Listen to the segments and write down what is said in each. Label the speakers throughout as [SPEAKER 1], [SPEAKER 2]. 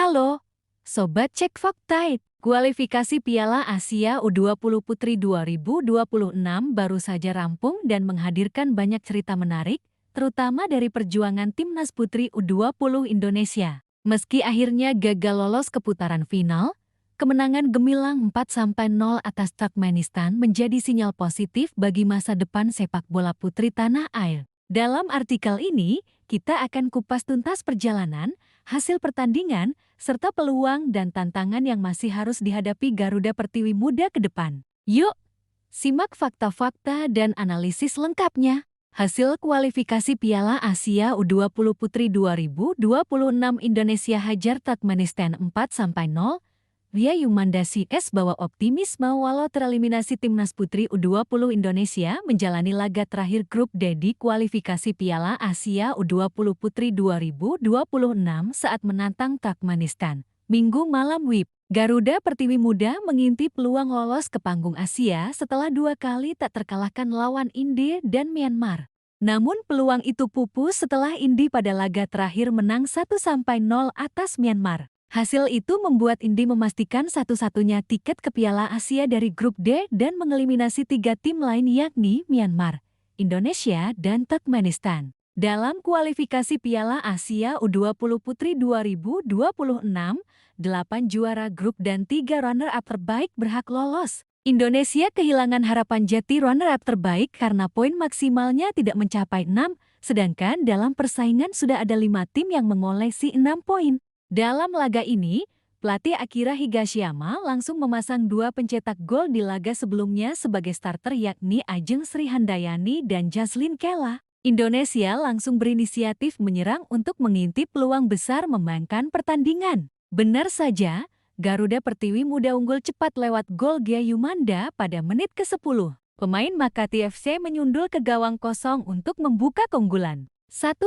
[SPEAKER 1] Halo, Sobat Cek Fakta. Kualifikasi Piala Asia U20 Putri 2026 baru saja rampung dan menghadirkan banyak cerita menarik, terutama dari perjuangan Timnas Putri U20 Indonesia. Meski akhirnya gagal lolos ke putaran final, kemenangan gemilang 4-0 atas Turkmenistan menjadi sinyal positif bagi masa depan sepak bola putri tanah air. Dalam artikel ini, kita akan kupas tuntas perjalanan, hasil pertandingan, serta peluang dan tantangan yang masih harus dihadapi Garuda Pertiwi muda ke depan. Yuk, simak fakta-fakta dan analisis lengkapnya. Hasil kualifikasi Piala Asia U20 Putri 2026 Indonesia hajar Turkmenistan 4-0. Ria Yumanda CS bawa optimisme walau tereliminasi Timnas Putri U20 Indonesia menjalani laga terakhir grup D di kualifikasi Piala Asia U20 Putri 2026 saat menantang Turkmenistan. Minggu malam WIB, Garuda Pertiwi muda mengintip peluang lolos ke panggung Asia setelah 2 kali tak terkalahkan lawan India dan Myanmar. Namun peluang itu pupus setelah India pada laga terakhir menang 1-0 atas Myanmar. Hasil itu membuat India memastikan satu-satunya tiket ke Piala Asia dari grup D dan mengeliminasi 3 tim lain yakni Myanmar, Indonesia, dan Turkmenistan. Dalam kualifikasi Piala Asia U20 Putri 2026, 8 juara grup dan 3 runner-up terbaik berhak lolos. Indonesia kehilangan harapan jati runner-up terbaik karena poin maksimalnya tidak mencapai 6, sedangkan dalam persaingan sudah ada 5 tim yang mengoleksi 6 poin. Dalam laga ini, pelatih Akira Higashiyama langsung memasang 2 pencetak gol di laga sebelumnya sebagai starter yakni Ajeng Srihandayani dan Jaslyn Kella. Indonesia langsung berinisiatif menyerang untuk mengintip peluang besar memenangkan pertandingan. Benar saja, Garuda Pertiwi muda unggul cepat lewat gol Gia Yumanda pada menit ke-10. Pemain Makati FC menyundul ke gawang kosong untuk membuka keunggulan. 1-0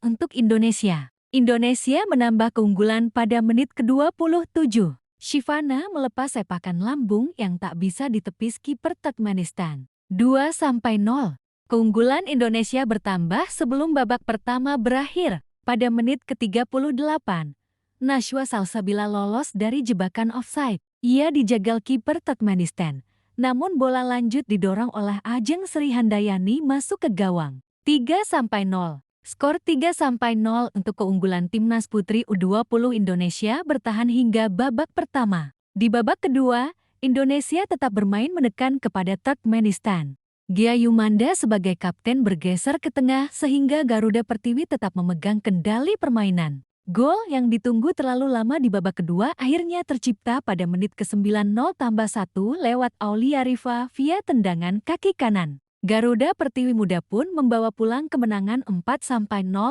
[SPEAKER 1] untuk Indonesia. Indonesia menambah keunggulan pada menit ke-27. Shivana melepas sepakan lambung yang tak bisa ditepis kiper Turkmenistan. 2-0. Keunggulan Indonesia bertambah sebelum babak pertama berakhir. Pada menit ke-38, Nashwa Salsabila lolos dari jebakan offside. Ia dijagal kiper Turkmenistan. Namun bola lanjut didorong oleh Ajeng Srihandayani masuk ke gawang. 3-0. Skor 3-0 untuk keunggulan Timnas Putri U20 Indonesia bertahan hingga babak pertama. Di babak kedua, Indonesia tetap bermain menekan kepada Turkmenistan. Gia Yumanda sebagai kapten bergeser ke tengah sehingga Garuda Pertiwi tetap memegang kendali permainan. Gol yang ditunggu terlalu lama di babak kedua akhirnya tercipta pada menit ke-9 0+1 lewat Aulia Rifa via tendangan kaki kanan. Garuda Pertiwi muda pun membawa pulang kemenangan 4-0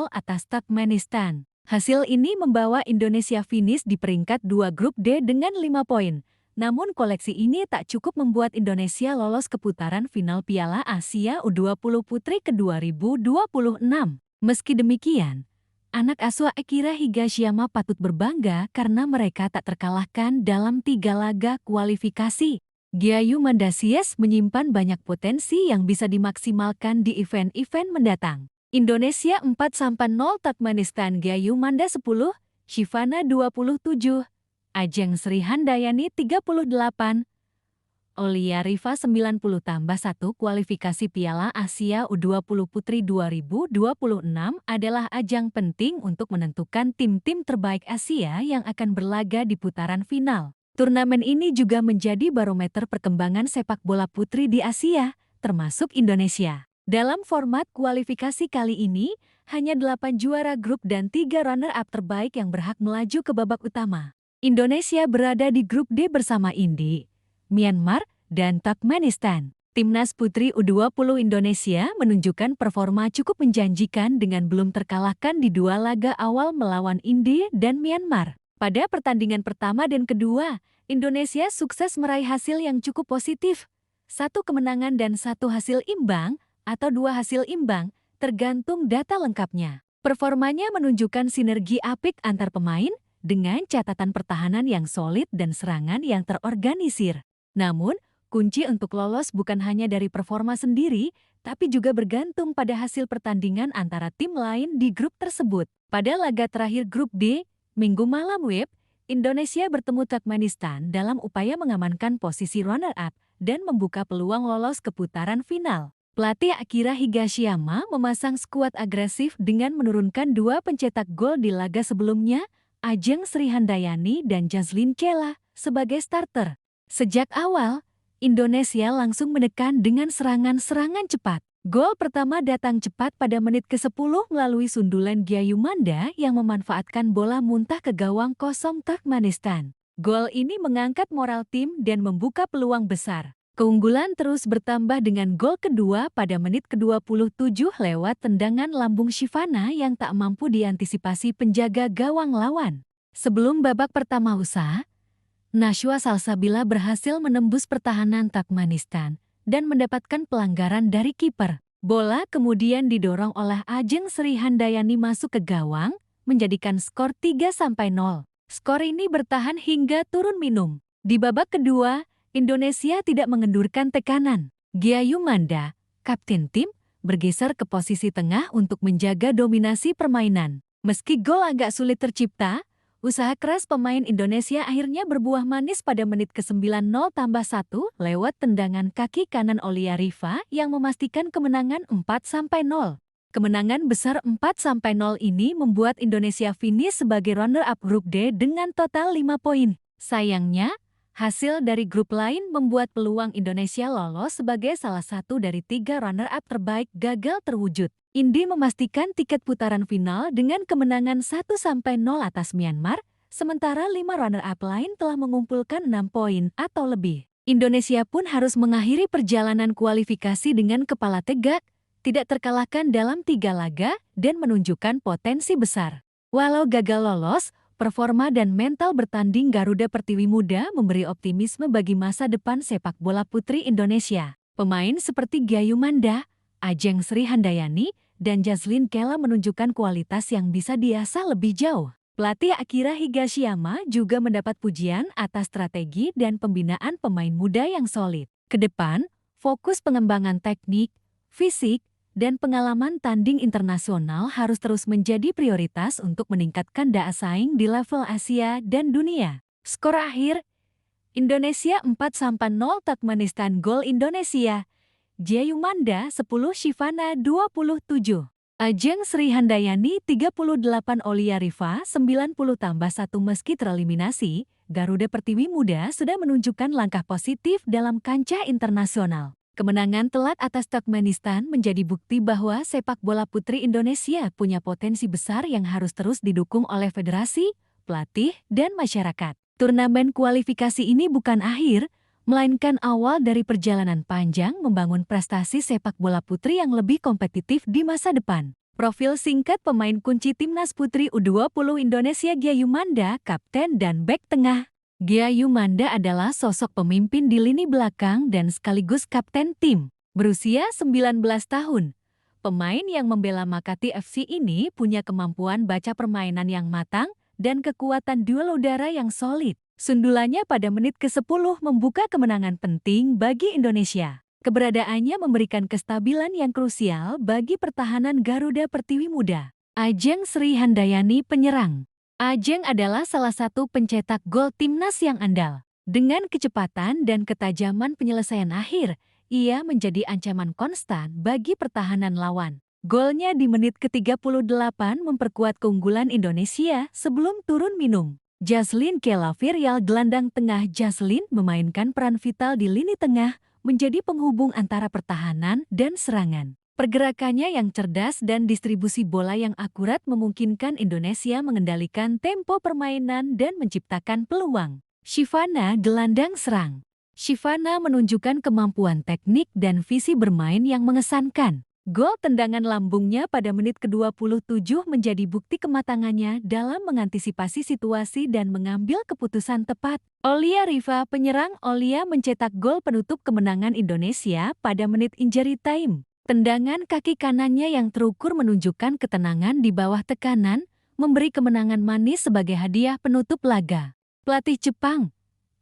[SPEAKER 1] atas Turkmenistan. Hasil ini membawa Indonesia finish di peringkat 2 grup D dengan 5 poin. Namun koleksi ini tak cukup membuat Indonesia lolos ke putaran final Piala Asia U20 Putri ke-2026. Meski demikian, anak asuh Akira Higashiyama patut berbangga karena mereka tak terkalahkan dalam 3 laga kualifikasi. Gia Yumanda CS menyimpan banyak potensi yang bisa dimaksimalkan di event-event mendatang. Indonesia 4-0 Turkmenistan. Gia Yumanda 10, Shivana 27, Ajeng Srihandayani 38, Aulia Rifa 90+1. Kualifikasi Piala Asia U20 Putri 2026 adalah ajang penting untuk menentukan tim-tim terbaik Asia yang akan berlaga di putaran final. Turnamen ini juga menjadi barometer perkembangan sepak bola putri di Asia, termasuk Indonesia. Dalam format kualifikasi kali ini, hanya 8 juara grup dan 3 runner-up terbaik yang berhak melaju ke babak utama. Indonesia berada di grup D bersama India, Myanmar, dan Turkmenistan. Timnas Putri U20 Indonesia menunjukkan performa cukup menjanjikan dengan belum terkalahkan di 2 laga awal melawan India dan Myanmar. Pada pertandingan pertama dan kedua, Indonesia sukses meraih hasil yang cukup positif. 1 kemenangan dan 1 hasil imbang atau 2 hasil imbang, tergantung data lengkapnya. Performanya menunjukkan sinergi apik antar pemain dengan catatan pertahanan yang solid dan serangan yang terorganisir. Namun, kunci untuk lolos bukan hanya dari performa sendiri, tapi juga bergantung pada hasil pertandingan antara tim lain di grup tersebut. Pada laga terakhir grup D, Minggu malam WIB, Indonesia bertemu Turkmenistan dalam upaya mengamankan posisi runner-up dan membuka peluang lolos ke putaran final. Pelatih Akira Higashiyama memasang skuad agresif dengan menurunkan dua pencetak gol di laga sebelumnya, Ajeng Srihandayani dan Jazlyn Kela, sebagai starter. Sejak awal, Indonesia langsung menekan dengan serangan-serangan cepat. Gol pertama datang cepat pada menit ke-10 melalui sundulan Gyayumanda yang memanfaatkan bola muntah ke gawang kosong Turkmenistan. Gol ini mengangkat moral tim dan membuka peluang besar. Keunggulan terus bertambah dengan gol kedua pada menit ke-27 lewat tendangan lambung Shivana yang tak mampu diantisipasi penjaga gawang lawan. Sebelum babak pertama usai, Nashwa Salsabila berhasil menembus pertahanan Turkmenistan dan mendapatkan pelanggaran dari kiper. Bola kemudian didorong oleh Ajeng Srihandayani masuk ke gawang, menjadikan skor 3-0. Skor ini bertahan hingga turun minum. Di babak kedua, Indonesia tidak mengendurkan tekanan. Gyayumanda, kapten tim, bergeser ke posisi tengah untuk menjaga dominasi permainan. Meski gol agak sulit tercipta, usaha keras pemain Indonesia akhirnya berbuah manis pada menit ke-90 tambah 1 lewat tendangan kaki kanan Aulia Riva yang memastikan kemenangan 4-0. Kemenangan besar 4-0 ini membuat Indonesia finish sebagai runner-up grup D dengan total 5 poin. Sayangnya, hasil dari grup lain membuat peluang Indonesia lolos sebagai salah satu dari 3 runner-up terbaik gagal terwujud. Indy memastikan tiket putaran final dengan kemenangan 1-0 atas Myanmar, sementara 5 runner-up lain telah mengumpulkan 6 poin atau lebih. Indonesia pun harus mengakhiri perjalanan kualifikasi dengan kepala tegak, tidak terkalahkan dalam 3 laga, dan menunjukkan potensi besar. Walau gagal lolos, performa dan mental bertanding Garuda Pertiwi Muda memberi optimisme bagi masa depan sepak bola putri Indonesia. Pemain seperti Gyayumanda, Ajeng Srihandayani, dan Jazlyn Kela menunjukkan kualitas yang bisa diasah lebih jauh. Pelatih Akira Higashiyama juga mendapat pujian atas strategi dan pembinaan pemain muda yang solid. Kedepan, fokus pengembangan teknik, fisik, dan pengalaman tanding internasional harus terus menjadi prioritas untuk meningkatkan daya saing di level Asia dan dunia. Skor akhir, Indonesia 4-0 Turkmenistan. Gol Indonesia, Gyayumanda 10, Shivana 27. Ajeng Srihandayani 38, Aulia Riva 90 tambah 1. Meski tereliminasi, Garuda Pertiwi Muda sudah menunjukkan langkah positif dalam kancah internasional. Kemenangan telak atas Turkmenistan menjadi bukti bahwa sepak bola putri Indonesia punya potensi besar yang harus terus didukung oleh federasi, pelatih, dan masyarakat. Turnamen kualifikasi ini bukan akhir, melainkan awal dari perjalanan panjang membangun prestasi sepak bola putri yang lebih kompetitif di masa depan. Profil singkat pemain kunci timnas putri U20 Indonesia. Gyayumanda, kapten dan bek tengah. Gyayumanda adalah sosok pemimpin di lini belakang dan sekaligus kapten tim. Berusia 19 tahun, pemain yang membela Makati FC ini punya kemampuan baca permainan yang matang dan kekuatan duel udara yang solid. Sundulannya pada menit ke-10 membuka kemenangan penting bagi Indonesia. Keberadaannya memberikan kestabilan yang krusial bagi pertahanan Garuda Pertiwi Muda. Ajeng Srihandayani, penyerang. Ajeng adalah salah satu pencetak gol timnas yang andal. Dengan kecepatan dan ketajaman penyelesaian akhir, ia menjadi ancaman konstan bagi pertahanan lawan. Golnya di menit ke-38 memperkuat keunggulan Indonesia sebelum turun minum. Jazlyn Kela, Viryal, gelandang tengah. Jazlyn memainkan peran vital di lini tengah, menjadi penghubung antara pertahanan dan serangan. Pergerakannya yang cerdas dan distribusi bola yang akurat memungkinkan Indonesia mengendalikan tempo permainan dan menciptakan peluang. Shivana, gelandang serang. Shivana menunjukkan kemampuan teknik dan visi bermain yang mengesankan. Gol tendangan lambungnya pada menit ke-27 menjadi bukti kematangannya dalam mengantisipasi situasi dan mengambil keputusan tepat. Aulia Riva, penyerang. Aulia mencetak gol penutup kemenangan Indonesia pada menit injury time. Tendangan kaki kanannya yang terukur menunjukkan ketenangan di bawah tekanan, memberi kemenangan manis sebagai hadiah penutup laga. Pelatih Jepang,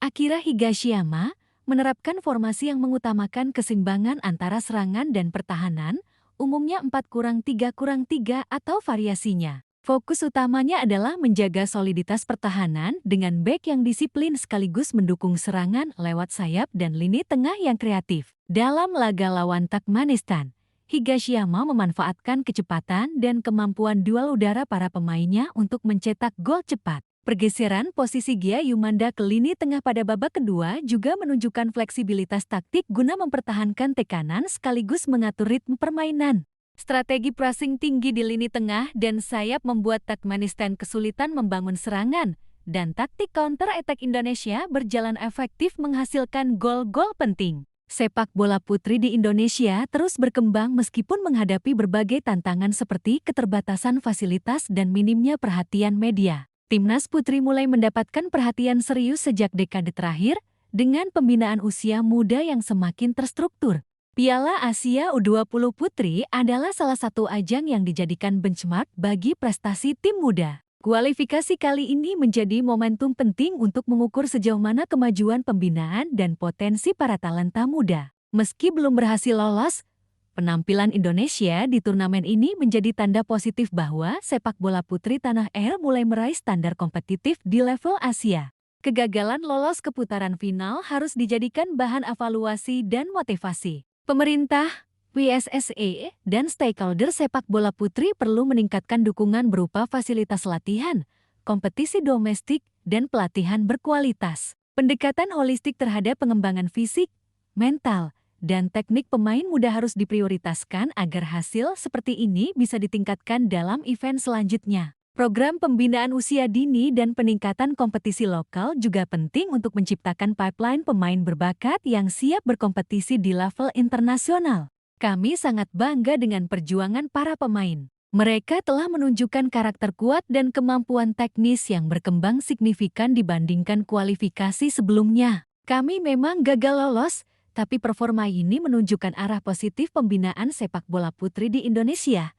[SPEAKER 1] Akira Higashiyama, menerapkan formasi yang mengutamakan keseimbangan antara serangan dan pertahanan, umumnya 4-3-3 atau variasinya. Fokus utamanya adalah menjaga soliditas pertahanan dengan bek yang disiplin sekaligus mendukung serangan lewat sayap dan lini tengah yang kreatif. Dalam laga lawan Turkmenistan, Higashiyama memanfaatkan kecepatan dan kemampuan duel udara para pemainnya untuk mencetak gol cepat. Pergeseran posisi Gia Yumanda ke lini tengah pada babak kedua juga menunjukkan fleksibilitas taktik guna mempertahankan tekanan sekaligus mengatur ritme permainan. Strategi pressing tinggi di lini tengah dan sayap membuat Turkmenistan kesulitan membangun serangan, dan taktik counter-attack Indonesia berjalan efektif menghasilkan gol-gol penting. Sepak bola putri di Indonesia terus berkembang meskipun menghadapi berbagai tantangan seperti keterbatasan fasilitas dan minimnya perhatian media. Timnas putri mulai mendapatkan perhatian serius sejak dekade terakhir dengan pembinaan usia muda yang semakin terstruktur. Piala Asia U20 Putri adalah salah satu ajang yang dijadikan benchmark bagi prestasi tim muda. Kualifikasi kali ini menjadi momentum penting untuk mengukur sejauh mana kemajuan pembinaan dan potensi para talenta muda. Meski belum berhasil lolos, penampilan Indonesia di turnamen ini menjadi tanda positif bahwa sepak bola putri tanah air mulai meraih standar kompetitif di level Asia. Kegagalan lolos ke putaran final harus dijadikan bahan evaluasi dan motivasi. Pemerintah, PSSI, dan stakeholder sepak bola putri perlu meningkatkan dukungan berupa fasilitas latihan, kompetisi domestik, dan pelatihan berkualitas. Pendekatan holistik terhadap pengembangan fisik, mental, dan teknik pemain muda harus diprioritaskan agar hasil seperti ini bisa ditingkatkan dalam event selanjutnya. Program pembinaan usia dini dan peningkatan kompetisi lokal juga penting untuk menciptakan pipeline pemain berbakat yang siap berkompetisi di level internasional. Kami sangat bangga dengan perjuangan para pemain. Mereka telah menunjukkan karakter kuat dan kemampuan teknis yang berkembang signifikan dibandingkan kualifikasi sebelumnya. Kami memang gagal lolos, tapi performa ini menunjukkan arah positif pembinaan sepak bola putri di Indonesia,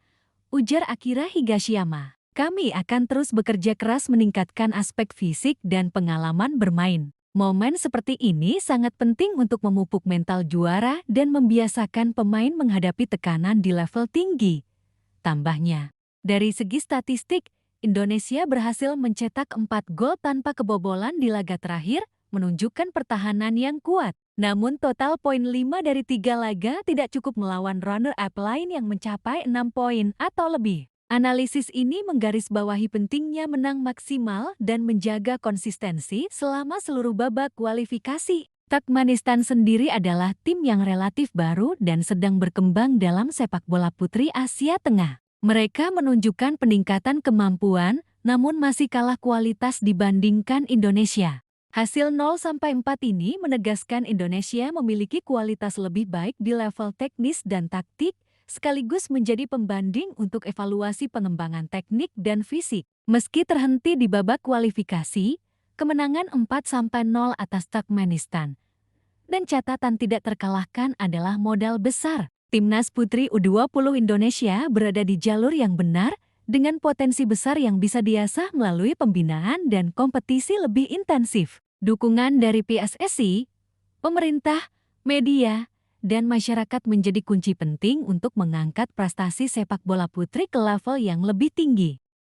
[SPEAKER 1] ujar Akira Higashiyama. Kami akan terus bekerja keras meningkatkan aspek fisik dan pengalaman bermain. Momen seperti ini sangat penting untuk memupuk mental juara dan membiasakan pemain menghadapi tekanan di level tinggi. Tambahnya, dari segi statistik, Indonesia berhasil mencetak 4 gol tanpa kebobolan di laga terakhir, menunjukkan pertahanan yang kuat. Namun total poin 5 dari 3 laga tidak cukup melawan runner-up lain yang mencapai 6 poin atau lebih. Analisis ini menggarisbawahi pentingnya menang maksimal dan menjaga konsistensi selama seluruh babak kualifikasi. Turkmenistan sendiri adalah tim yang relatif baru dan sedang berkembang dalam sepak bola putri Asia Tengah. Mereka menunjukkan peningkatan kemampuan, namun masih kalah kualitas dibandingkan Indonesia. Hasil 0-4 ini menegaskan Indonesia memiliki kualitas lebih baik di level teknis dan taktik, sekaligus menjadi pembanding untuk evaluasi pengembangan teknik dan fisik. Meski terhenti di babak kualifikasi, kemenangan 4-0 atas Turkmenistan dan catatan tidak terkalahkan adalah modal besar. Timnas Putri U20 Indonesia berada di jalur yang benar dengan potensi besar yang bisa diasah melalui pembinaan dan kompetisi lebih intensif. Dukungan dari PSSI, pemerintah, media, dan masyarakat menjadi kunci penting untuk mengangkat prestasi sepak bola putri ke level yang lebih tinggi.